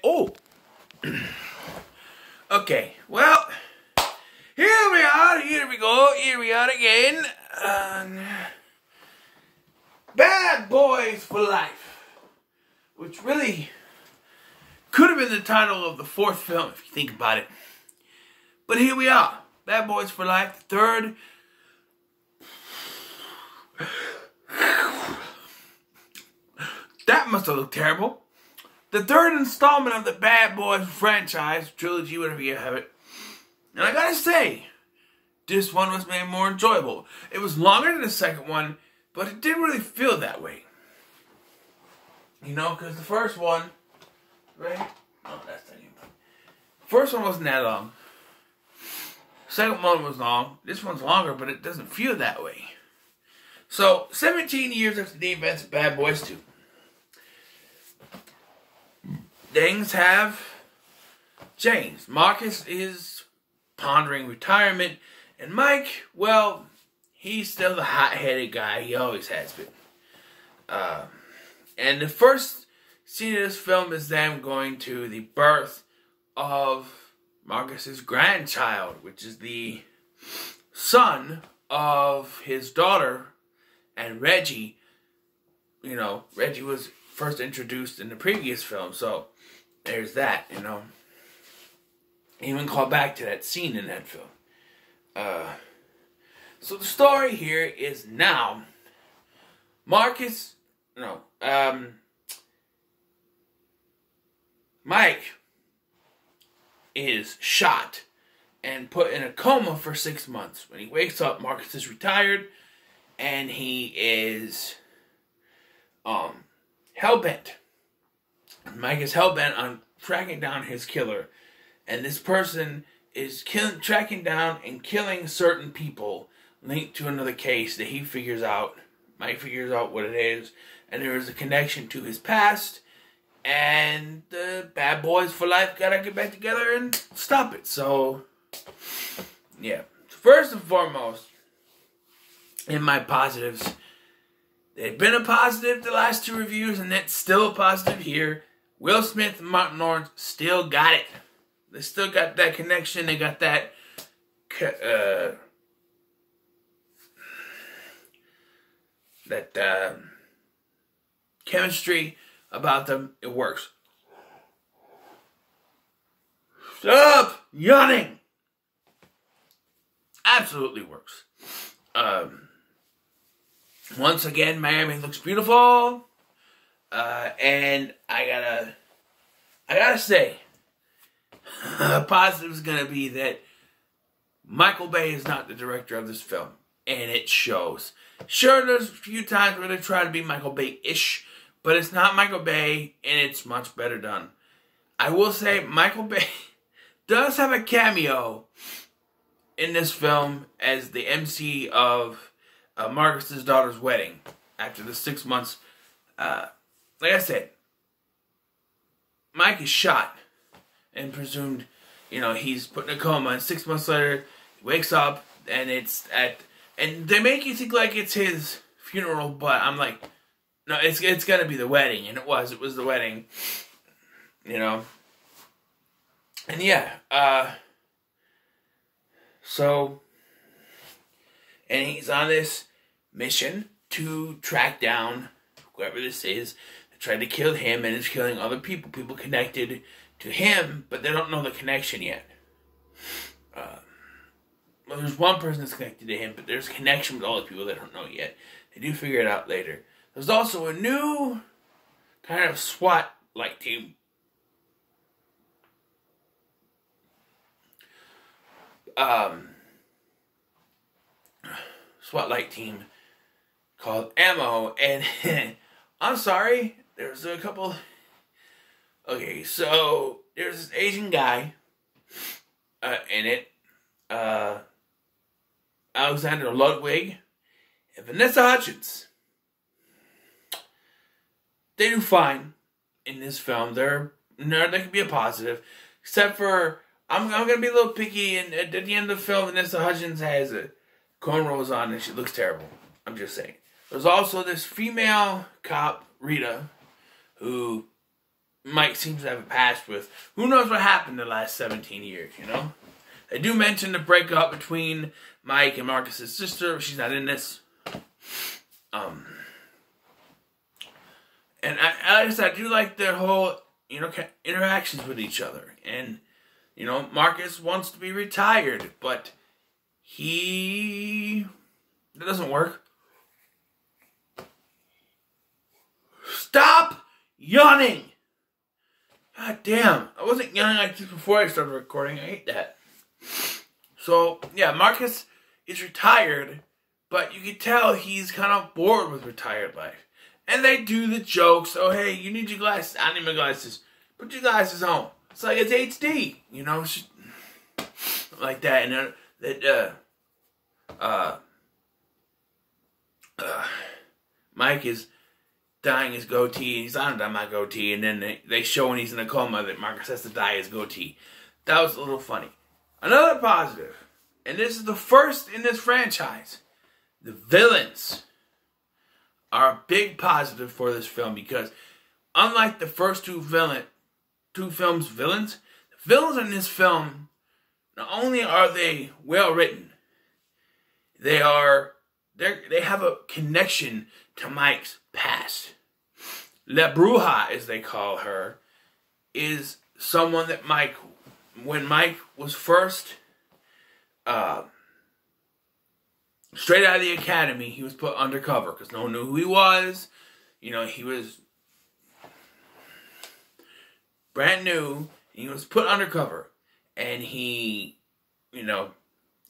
Oh. Okay, well, here we are, here we are again. Bad Boys for Life, which really could have been the title of the fourth film if you think about it. But here we are, Bad Boys for Life, the third. That must have looked terrible. The third installment of the Bad Boys franchise, trilogy, whatever you have it. And I gotta say, this one was made more enjoyable. It was longer than the second one, but it didn't really feel that way. You know, because the first one, right? No, that's not even. First one wasn't that long. Second one was long. This one's longer, but it doesn't feel that way. So, 17 years after the events of Bad Boys 2. Things have changed. Marcus is pondering retirement, and Mike, well, he's still the hot-headed guy he always has been. And the first scene of this film is them going to the birth of Marcus's grandchild, which is the son of his daughter and Reggie. You know, Reggie was first introduced in the previous film, so there's that, you know. Even call back to that scene in that film. So the story here is now Mike is shot and put in a coma for 6 months. When he wakes up, Marcus is retired, and he is hell-bent. Mike is hell-bent on tracking down his killer. And this person is tracking down and killing certain people linked to another case that he figures out. Mike figures out what it is. And there is a connection to his past. And the Bad Boys for Life gotta get back together and stop it. So, yeah. First and foremost, in my positives, they've been a positive the last two reviews, and that's still a positive here. Will Smith and Martin Lawrence still got it. They still got that connection. They got that chemistry about them. It works. Stop yawning. Absolutely works. Once again, Miami looks beautiful. And I gotta say, positive is gonna be that Michael Bay is not the director of this film, and it shows. Sure, there's a few times where they try to be Michael Bay-ish, but it's not Michael Bay, and it's much better done. I will say, Michael Bay does have a cameo in this film as the MC of Marcus's daughter's wedding after the 6 months. Like I said, Mike is shot and presumed, you know, he's put in a coma, and 6 months later, he wakes up, and and they make you think like it's his funeral, but I'm like, no, it's gonna be the wedding, and it was the wedding, you know. And yeah, and he's on this mission to track down whoever this is that tried to kill him and is killing other people connected to him, but they don't know the connection yet. Well, there's one person that's connected to him, but there's a connection with all the people that don't know yet. They do figure it out later. There's also a new kind of SWAT-like team. SWAT-like team called Ammo, and I'm sorry, there's a couple. Okay, so there's this Asian guy in it, Alexander Ludwig and Vanessa Hudgens. They do fine in this film. They can be a positive, except for I'm gonna be a little picky, and at the end of the film, Vanessa Hudgens has a cornrows on and she looks terrible. I'm just saying. There's also this female cop, Rita, who Mike seems to have a past with. Who knows what happened the last 17 years, you know? They do mention the breakup between Mike and Marcus's sister. She's not in this. And I do like their whole, you know, interactions with each other. And, you know, Marcus wants to be retired, but that doesn't work. Stop yawning! God damn. I wasn't yawning like this before I started recording. I hate that. So, yeah, Marcus is retired, but you can tell he's kind of bored with retired life. And they do the jokes. Oh, hey, you need your glasses. I need my glasses. Put your glasses on. It's like it's HD, you know, like that. And Mike is dyeing his goatee. He's not dyeing my goatee, and then they show when he's in a coma that Marcus has to dye his goatee. That was a little funny. Another positive, and this is the first in this franchise. The villains are a big positive for this film because unlike the first two films' villains, the villains in this film, not only are they well written, they have a connection to Mike's past. La Bruja, as they call her, is someone that when Mike was first straight out of the academy, he was put undercover because no one knew who he was. You know, he was brand new. And he was put undercover. And he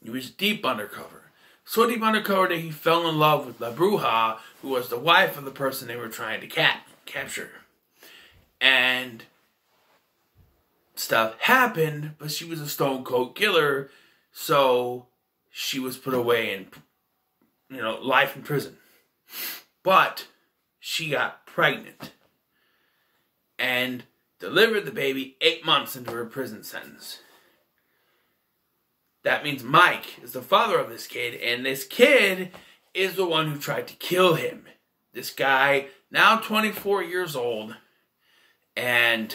was deep undercover. So deep undercover that he fell in love with La Bruja, who was the wife of the person they were trying to capture. And stuff happened, but she was a stone cold killer, so she was put away in, life in prison. But she got pregnant and delivered the baby 8 months into her prison sentence. That means Mike is the father of this kid, and this kid is the one who tried to kill him. This guy, now 24 years old, and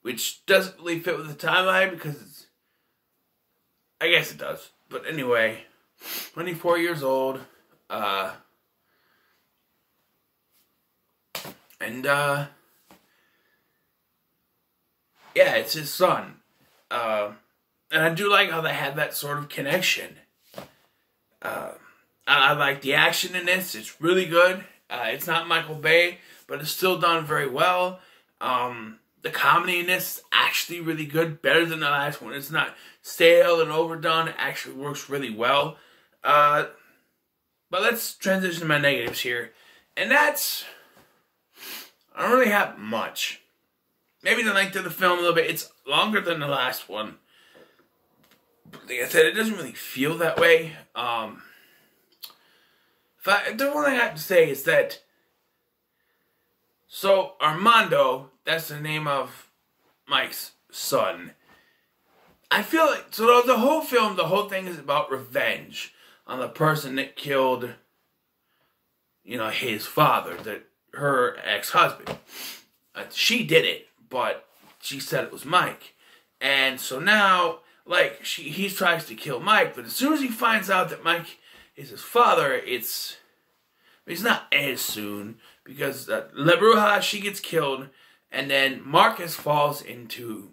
which doesn't really fit with the timeline because I guess it does. But anyway, 24 years old, yeah, it's his son. And I do like how they had that sort of connection. I like the action in this. It's really good. It's not Michael Bay, but it's still done very well. The comedy in this is actually really good. Better than the last one. It's not stale and overdone. It actually works really well. But let's transition to my negatives here. And that's... I don't really have much. Maybe the length of the film a little bit. It's longer than the last one. Like I said, it doesn't really feel that way. The one thing I have to say is that, so Armando, that's the name of Mike's son. I feel like, so the whole film, the whole thing is about revenge on the person that killed, his father, her ex-husband. She did it, but she said it was Mike. And so now, he tries to kill Mike, but as soon as he finds out that Mike is his father, it's not as soon, because La Bruja, she gets killed, and then Marcus falls into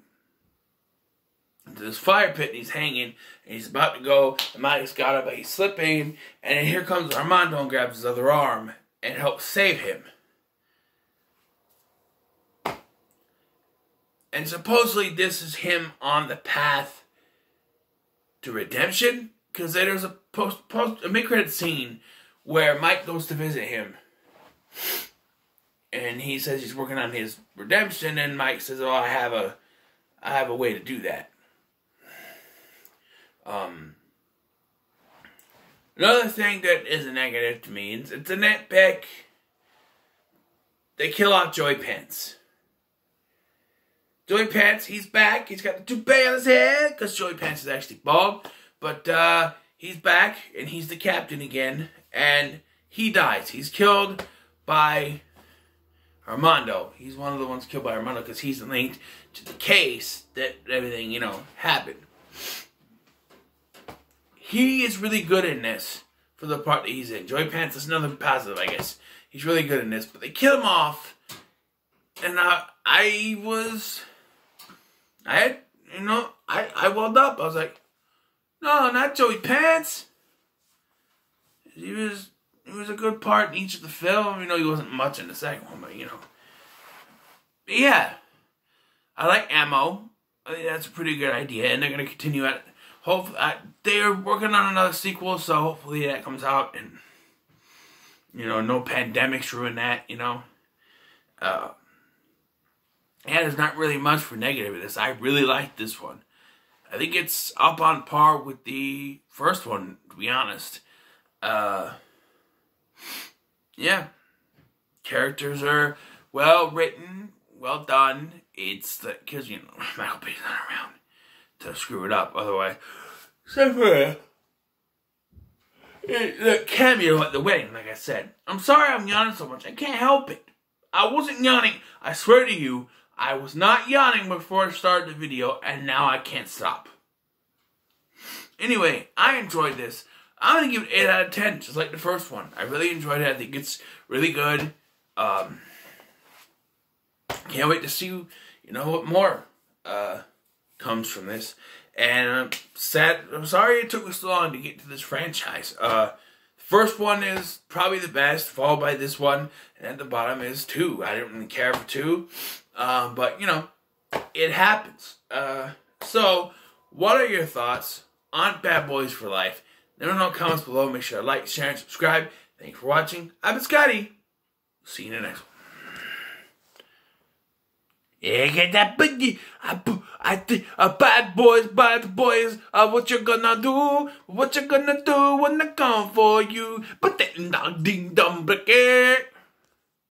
this fire pit, and he's hanging, and he's about to go, and Mike's got up, but he's slipping, and then here comes Armando and grabs his other arm, and helps save him. And supposedly this is him on the path to redemption, because there's a mid-credit scene where Mike goes to visit him, and he says he's working on his redemption, and Mike says, "Oh, I have a way to do that." Another thing that is a negative to me, it's a nitpick. They kill off Joey Pants. Joey Pants, he's back. He's got the toupee on his head, because Joey Pants is actually bald. But he's back, and he's the captain again. And he dies. He's killed by Armando. He's one of the ones killed by Armando because he's linked to the case that everything, happened. He is really good in this for the part that he's in. Joey Pants is another positive, I guess. He's really good in this, but they kill him off, and I welled up. I was like, no, not Joey Pants. He was a good part in each of the film. He wasn't much in the second one, but yeah. I like Ammo. I think that's a pretty good idea, and they're gonna continue at. Hopefully, they're working on another sequel, so hopefully that comes out, and no pandemics ruin that. Yeah, there's not really much for negative in this. I really like this one. I think it's up on par with the first one, to be honest. Yeah. Extras are well written, well done. It's because, Michael Bay's not around to screw it up otherwise. Except for the cameo at the wedding, like I said. I'm sorry I'm yawning so much. I can't help it. I wasn't yawning. I swear to you, I was not yawning before I started the video, and now I can't stop. Anyway, I enjoyed this. I'm going to give it 8 out of 10, just like the first one. I really enjoyed it. I think it's really good. Can't wait to see, what more comes from this. And I'm sorry it took me so long to get to this franchise. First one is probably the best, followed by this one, and at the bottom is 2. I didn't really care for 2, but, it happens. So, what are your thoughts on Bad Boys for Life? Let me know in the comments below. Make sure to like, share, and subscribe. Thanks for watching. I've been Scotty. See you in the next one. Yeah, get that boogie. I think bad boys, what you gonna do? What you gonna do when I come for you? But then ding dong,